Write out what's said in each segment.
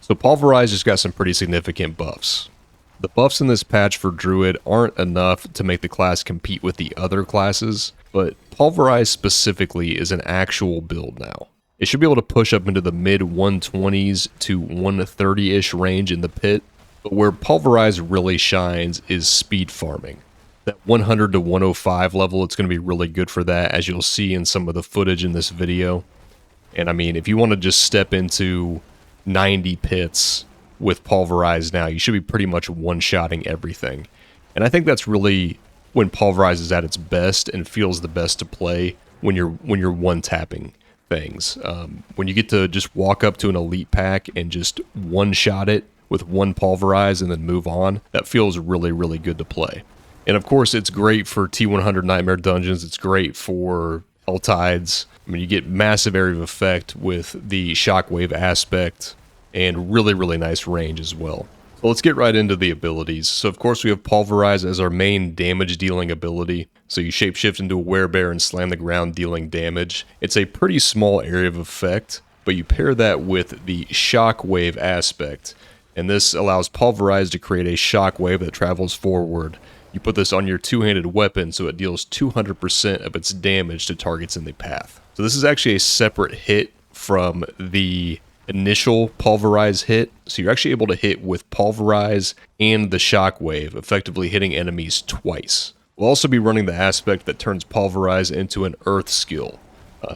So Pulverize just got some pretty significant buffs. The buffs in this patch for Druid aren't enough to make the class compete with the other classes, but Pulverize specifically is an actual build now. It should be able to push up into the mid 120s to 130-ish range in the pit, but where Pulverize really shines is speed farming. That 100 to 105 level, it's going to be really good for that, as you'll see in some of the footage in this video. And I mean, if you want to just step into 90 pits with Pulverize now, you should be pretty much one-shotting everything. And I think that's really when Pulverize is at its best and feels the best to play, when you're one-tapping things. When you get to just walk up to an elite pack and just one-shot it with one Pulverize and then move on, that feels really, really good to play. And of course, it's great for T100 Nightmare Dungeons. It's great for Helltides. I mean, you get massive area of effect with the Shockwave aspect, and really, really nice range as well. So let's get right into the abilities. So of course we have Pulverize as our main damage dealing ability. So you shapeshift into a werebear and slam the ground, dealing damage. It's a pretty small area of effect, but you pair that with the Shockwave aspect, and this allows Pulverize to create a shockwave that travels forward. You put this on your two-handed weapon so it deals 200% of its damage to targets in the path. So this is actually a separate hit from the initial Pulverize hit, so you're actually able to hit with Pulverize and the Shockwave, effectively hitting enemies twice. We'll also be running the aspect that turns Pulverize into an Earth skill.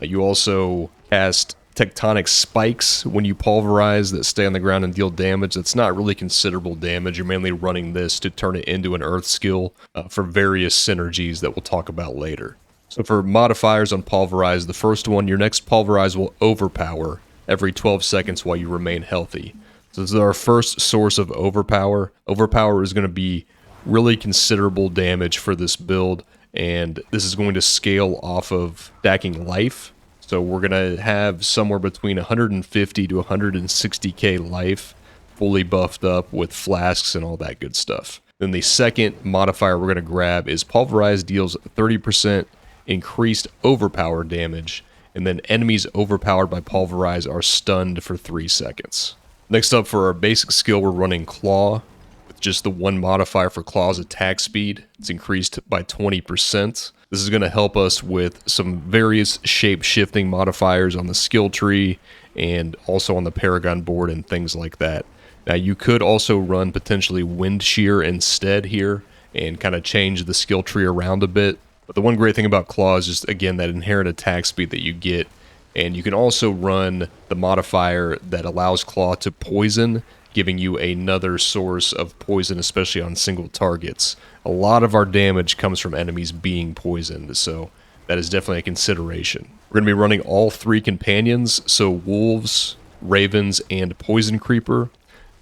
You also cast Tectonic Spikes when you Pulverize that stay on the ground and deal damage. That's not really considerable damage. You're mainly running this to turn it into an Earth skill for various synergies that we'll talk about later. So for modifiers on Pulverize, the first one, your next Pulverize will overpower every 12 seconds while you remain healthy. So this is our first source of overpower. Overpower is going to be really considerable damage for this build, and this is going to scale off of stacking life. So we're going to have somewhere between 150 to 160k life fully buffed up with flasks and all that good stuff. Then the second modifier we're going to grab is Pulverize deals 30% increased overpower damage, and then enemies overpowered by Pulverize are stunned for 3 seconds. Next up, for our basic skill, we're running Claw. With just the one modifier for Claw's attack speed, it's increased by 20%. This is going to help us with some various shape-shifting modifiers on the skill tree and also on the Paragon board and things like that. Now, you could also run potentially Wind Shear instead here and kind of change the skill tree around a bit. But the one great thing about Claw is just, again, that inherent attack speed that you get. And you can also run the modifier that allows Claw to poison, giving you another source of poison, especially on single targets. A lot of our damage comes from enemies being poisoned, so that is definitely a consideration. We're going to be running all 3 companions, so Wolves, Ravens, and Poison Creeper.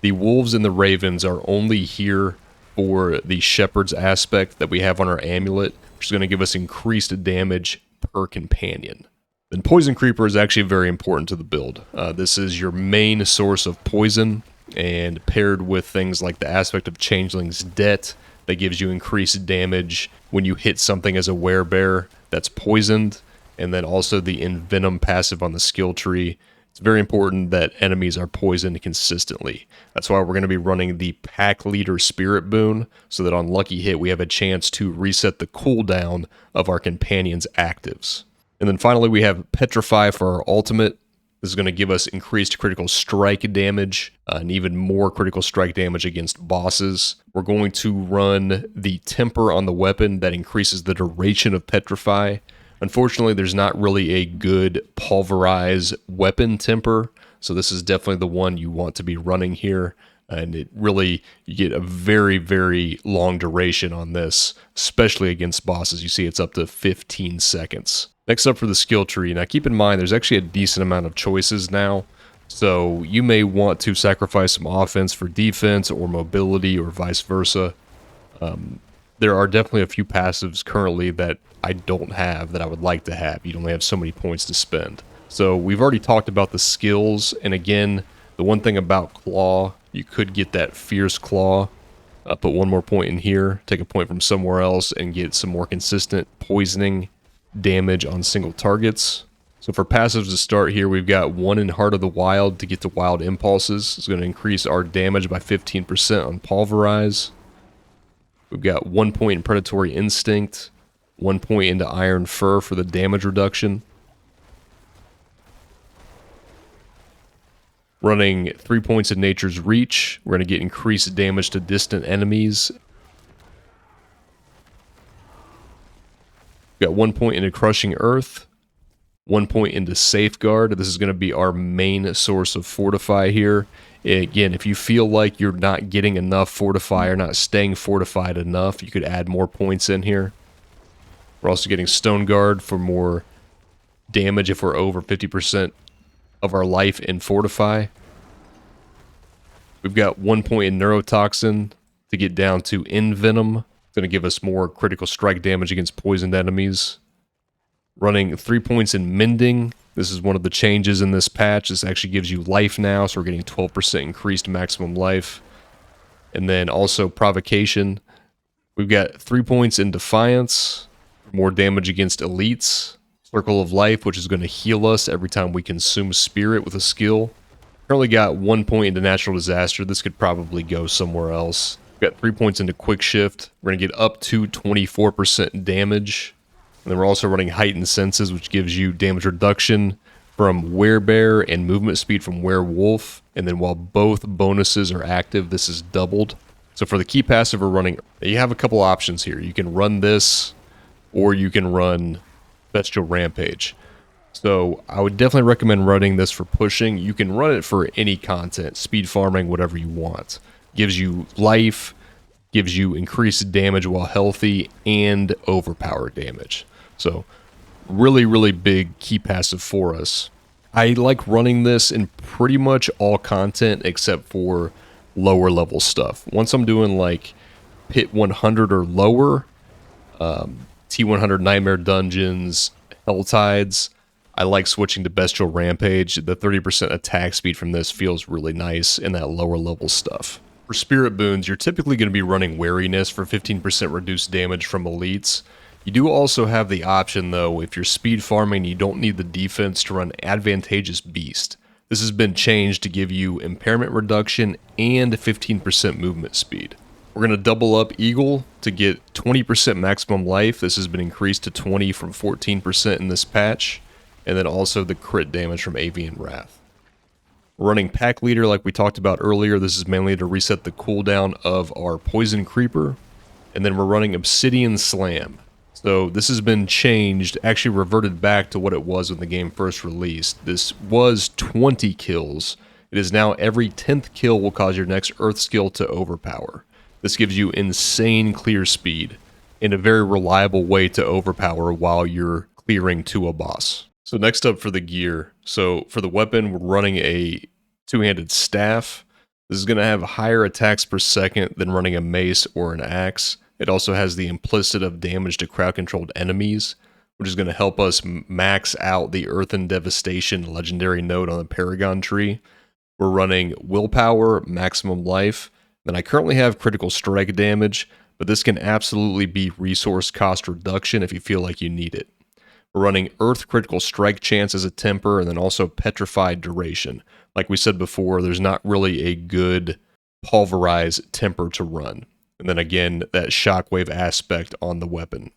The Wolves and the Ravens are only here for the Shepherd's aspect that we have on our amulet, which is going to give us increased damage per companion. Then Poison Creeper is actually very important to the build. This is your main source of poison, and paired with things like the aspect of Changeling's Debt, that gives you increased damage when you hit something as a werebear that's poisoned, and then also the Envenom passive on the skill tree. It's very important that enemies are poisoned consistently. That's why we're going to be running the Pack Leader Spirit boon, so that on lucky hit we have a chance to reset the cooldown of our companions' actives. And then finally we have Petrify for our ultimate. This is going to give us increased critical strike damage and even more critical strike damage against bosses. We're going to run the Temper on the weapon that increases the duration of Petrify. Unfortunately, there's not really a good Pulverize weapon temper, so this is definitely the one you want to be running here. And it really, you get a very, very long duration on this, especially against bosses. You see it's up to 15 seconds. Next up for the skill tree. Now keep in mind, there's actually a decent amount of choices now. So you may want to sacrifice some offense for defense or mobility or vice versa. There are definitely a few passives currently that I don't have that I would like to have. You only have so many points to spend. So we've already talked about the skills. And again, the one thing about Claw, you could get that Fierce Claw. Put one more point in here, take a point from somewhere else, and get some more consistent poisoning damage on single targets. So for passives to start here, we've got 1 in Heart of the Wild to get to Wild Impulses. It's going to increase our damage by 15% on Pulverize. We've got 1 point in Predatory Instinct, 1 point into Iron Fur for the damage reduction. Running 3 points in Nature's Reach, we're going to get increased damage to distant enemies. We've got 1 point into Crushing Earth, 1 point into Safeguard. This is going to be our main source of Fortify here. Again, if you feel like you're not getting enough Fortify or not staying fortified enough, you could add more points in here. We're also getting Stone Guard for more damage if we're over 50% of our life in Fortify. We've got 1 point in Neurotoxin to get down to Envenom. It's going to give us more critical strike damage against poisoned enemies. Running 3 points in Mending. This is one of the changes in this patch. This actually gives you life now, so we're getting 12% increased maximum life. And then also Provocation. We've got 3 points in Defiance, more damage against elites. Circle of Life, which is going to heal us every time we consume Spirit with a skill. Currently got 1 point into Natural Disaster. This could probably go somewhere else. We've got 3 points into Quick Shift. We're going to get up to 24% damage. And then we're also running Heightened Senses, which gives you damage reduction from Werebear and movement speed from Werewolf. And then while both bonuses are active, this is doubled. So for the key passive we're running, you have a couple options here. You can run this, or you can run Bestial Rampage. So I would definitely recommend running this for pushing. You can run it for any content, speed farming, whatever you want. Gives you life, gives you increased damage while healthy, and overpower damage. So really, really big key passive for us. I like running this in pretty much all content except for lower level stuff. Once I'm doing like Pit 100 or lower, T100 Nightmare Dungeons, Helltides, I like switching to Bestial Rampage. The 30% attack speed from this feels really nice in that lower level stuff. For Spirit Boons, you're typically going to be running Wariness for 15% reduced damage from elites. You do also have the option, though, if you're speed farming, you don't need the defense, to run Advantageous Beast. This has been changed to give you impairment reduction and 15% movement speed. We're going to double up Eagle to get 20% maximum life. This has been increased to 20 from 14% in this patch. And then also the crit damage from Avian Wrath. We're running Pack Leader like we talked about earlier. This is mainly to reset the cooldown of our Poison Creeper. And then we're running Obsidian Slam. So this has been changed, actually reverted back to what it was when the game first released. This was 20 kills. It is now every 10th kill will cause your next Earth skill to overpower. This gives you insane clear speed and a very reliable way to overpower while you're clearing to a boss. So next up for the gear. So for the weapon, we're running a two-handed staff. This is going to have higher attacks per second than running a mace or an axe. It also has the implicit of damage to crowd-controlled enemies, which is going to help us max out the Earthen Devastation legendary node on the Paragon tree. We're running Willpower, Maximum Life. Then I currently have Critical Strike damage, but this can absolutely be resource cost reduction if you feel like you need it. We're running Earth Critical Strike chance as a temper, and then also Petrified Duration. Like we said before, there's not really a good Pulverize temper to run. And then again, that Shockwave aspect on the weapon.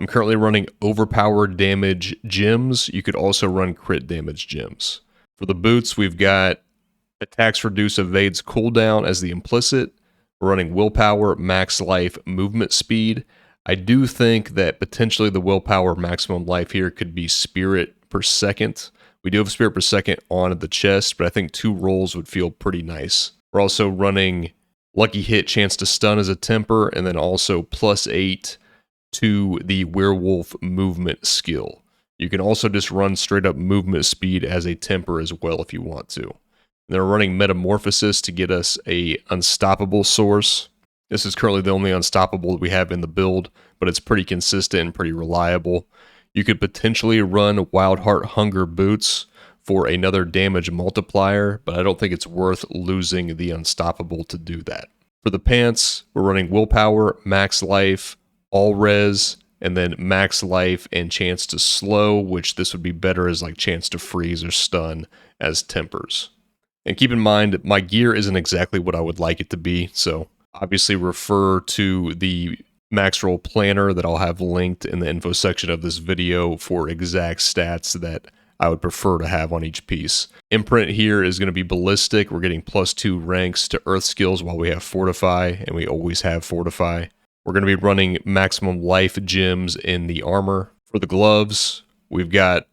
I'm currently running Overpowered Damage Gems. You could also run Crit Damage Gems. For the boots, we've got Attacks Reduce Evades Cooldown as the implicit. We're running Willpower, Max Life, Movement Speed. I do think that potentially the Willpower maximum life here could be Spirit per second. We do have Spirit per second on the chest, but I think 2 rolls would feel pretty nice. We're also running Lucky Hit chance to stun as a temper, and then also +8 to the Werewolf movement skill. You can also just run straight up movement speed as a temper as well if you want to. And then we're running Metamorphosis to get us a unstoppable source. This is currently the only unstoppable that we have in the build, but it's pretty consistent and pretty reliable. You could potentially run Wildheart Hunger Boots for another damage multiplier, but I don't think it's worth losing the unstoppable to do that. For the pants, we're running Willpower, Max Life, All Res, and then max life and chance to slow, which this would be better as like chance to freeze or stun as tempers. And keep in mind, my gear isn't exactly what I would like it to be, so obviously refer to the max roll planner that I'll have linked in the info section of this video for exact stats that I would prefer to have on each piece. Imprint here is going to be ballistic. We're getting +2 ranks to earth skills while we have fortify, and we always have fortify. We're going to be running maximum life gems in the armor. For the gloves, we've got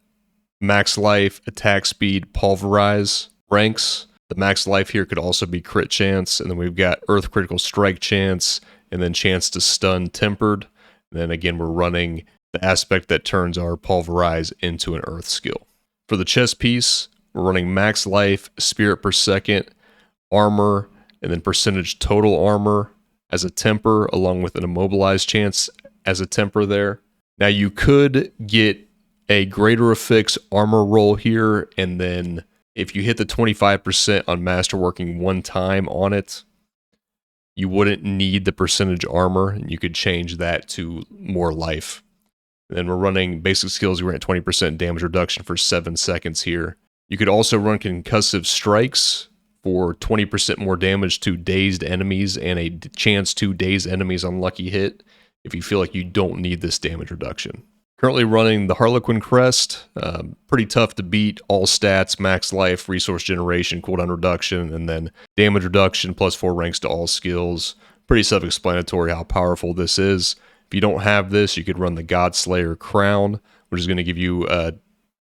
max life, attack speed, pulverize ranks. The max life here could also be crit chance, and then we've got earth critical strike chance, and then chance to stun tempered. And then again, we're running the aspect that turns our pulverize into an earth skill. For the chest piece, we're running max life, spirit per second, armor, and then percentage total armor as a temper, along with an immobilized chance as a temper there. Now you could get a greater affix armor roll here, and then if you hit the 25% on masterworking one time on it, you wouldn't need the percentage armor, and you could change that to more life. And then we're running basic skills, we're at 20% damage reduction for 7 seconds here. You could also run concussive strikes for 20% more damage to dazed enemies and a chance to daze enemies on lucky hit if you feel like you don't need this damage reduction. Currently running the Harlequin Crest, pretty tough to beat, all stats, max life, resource generation, cooldown reduction, and then damage reduction +4 ranks to all skills. Pretty self-explanatory how powerful this is. If you don't have this, you could run the Godslayer Crown, which is going to give you a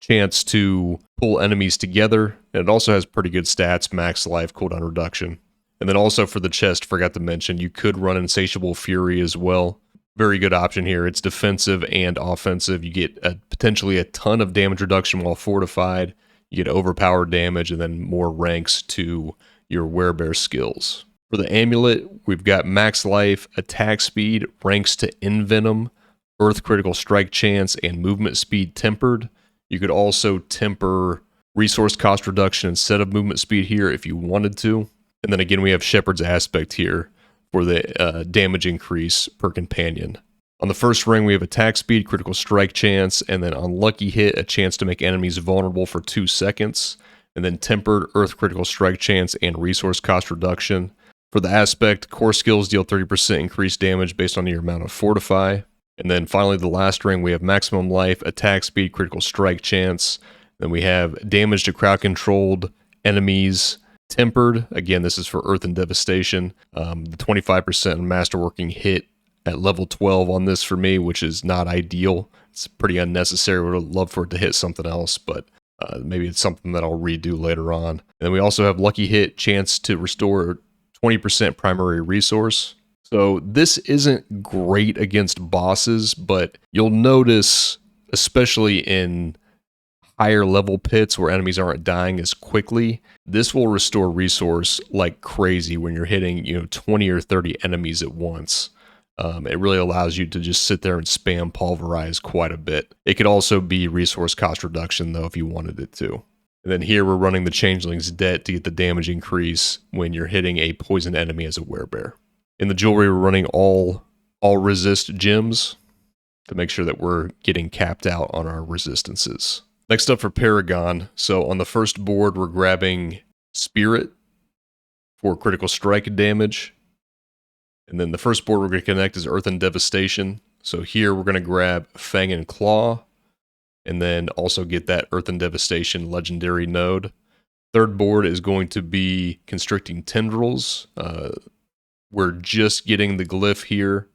chance to pull enemies together, and it also has pretty good stats, max life, cooldown reduction. And then also for the chest, forgot to mention, you could run Insatiable Fury as well. Very good option here. It's defensive and offensive. You get potentially a ton of damage reduction while fortified. You get overpowered damage and then more ranks to your werebear skills. For the amulet, we've got max life, attack speed, ranks to envenom, earth critical strike chance, and movement speed tempered. You could also temper resource cost reduction instead of movement speed here if you wanted to. And then again, we have Shepherd's Aspect here for the damage increase per companion. On the first ring, we have attack speed, critical strike chance, and then on lucky hit, a chance to make enemies vulnerable for 2 seconds, and then tempered earth critical strike chance and resource cost reduction. For the aspect, core skills deal 30% increased damage based on your amount of fortify. And then finally, the last ring, we have maximum life, attack speed, critical strike chance. Then we have damage to crowd-controlled enemies, tempered. Again, this is for Earth and Devastation. The 25% masterworking hit at level 12 on this for me, which is not ideal. It's pretty unnecessary. I would love for it to hit something else, but maybe it's something that I'll redo later on. And then we also have lucky hit, chance to restore 20% primary resource. So this isn't great against bosses, but you'll notice, especially in higher level pits where enemies aren't dying as quickly, this will restore resource like crazy when you're hitting 20 or 30 enemies at once. It really allows you to just sit there and spam Pulverize quite a bit. It could also be resource cost reduction though if you wanted it to. And then here we're running the Changeling's Debt to get the damage increase when you're hitting a poison enemy as a werebear. In the jewelry, we're running all resist gems to make sure that we're getting capped out on our resistances. Next up for Paragon, so on the first board we're grabbing Spirit for critical strike damage. And then the first board we're going to connect is Earth and Devastation. So here we're going to grab Fang and Claw, and then also get that Earth and Devastation legendary node. Third board is going to be Constricting Tendrils. We're just getting the glyph here.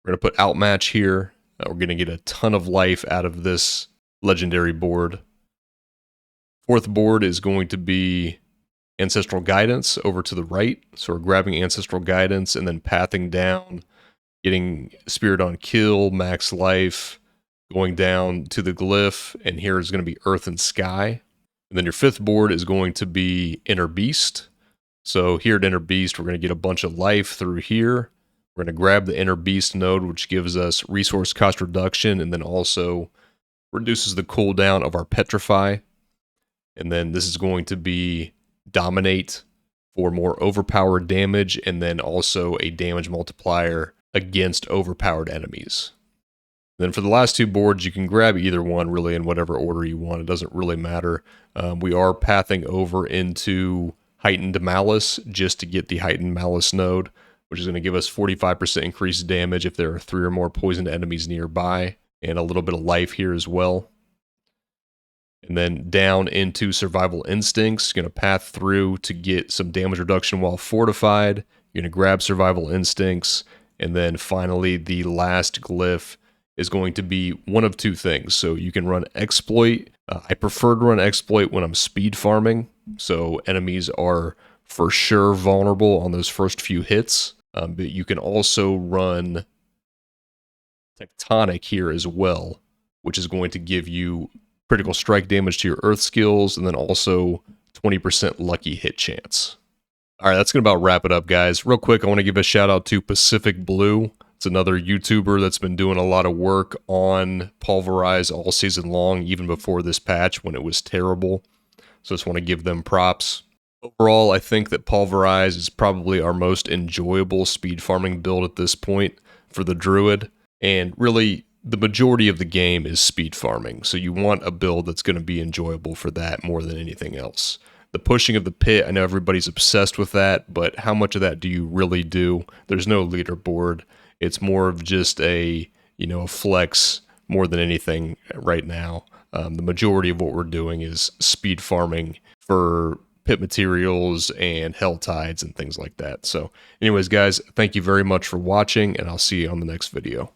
We're going to put Outmatch here. We're going to get a ton of life out of this legendary board. Fourth board is going to be Ancestral Guidance over to the right. So we're grabbing Ancestral Guidance and then pathing down, getting Spirit on Kill, max life, going down to the glyph, and here is going to be Earth and Sky. And then your fifth board is going to be Inner Beast. So here at Inner Beast, we're going to get a bunch of life through here. We're going to grab the Inner Beast node, which gives us resource cost reduction, and then also reduces the cooldown of our Petrify. And then this is going to be Dominate for more overpowered damage, and then also a damage multiplier against overpowered enemies. Then for the last two boards, you can grab either one really in whatever order you want. It doesn't really matter. We are pathing over into Heightened Malice just to get the Heightened Malice node, which is going to give us 45% increased damage if there are 3 or more poisoned enemies nearby, and a little bit of life here as well. And then down into Survival Instincts, going to path through to get some damage reduction while fortified. You're going to grab Survival Instincts, and then finally the last glyph is going to be one of two things. So you can run Exploit. I prefer to run Exploit when I'm speed farming, so enemies are for sure vulnerable on those first few hits. But you can also run Tectonic here as well, which is going to give you critical strike damage to your earth skills, and then also 20% lucky hit chance. All right, that's going to about wrap it up, guys. Real quick, I want to give a shout out to Pacific Blue. It's another YouTuber that's been doing a lot of work on Pulverize all season long, even before this patch when it was terrible. So I just want to give them props. Overall, I think that Pulverize is probably our most enjoyable speed farming build at this point for the Druid. And really, the majority of the game is speed farming. So you want a build that's going to be enjoyable for that more than anything else. The pushing of the pit, I know everybody's obsessed with that, but how much of that do you really do? There's no leaderboard. It's more of just a flex more than anything right now. The majority of what we're doing is speed farming for pit materials and hell tides and things like that. So anyways, guys, thank you very much for watching, and I'll see you on the next video.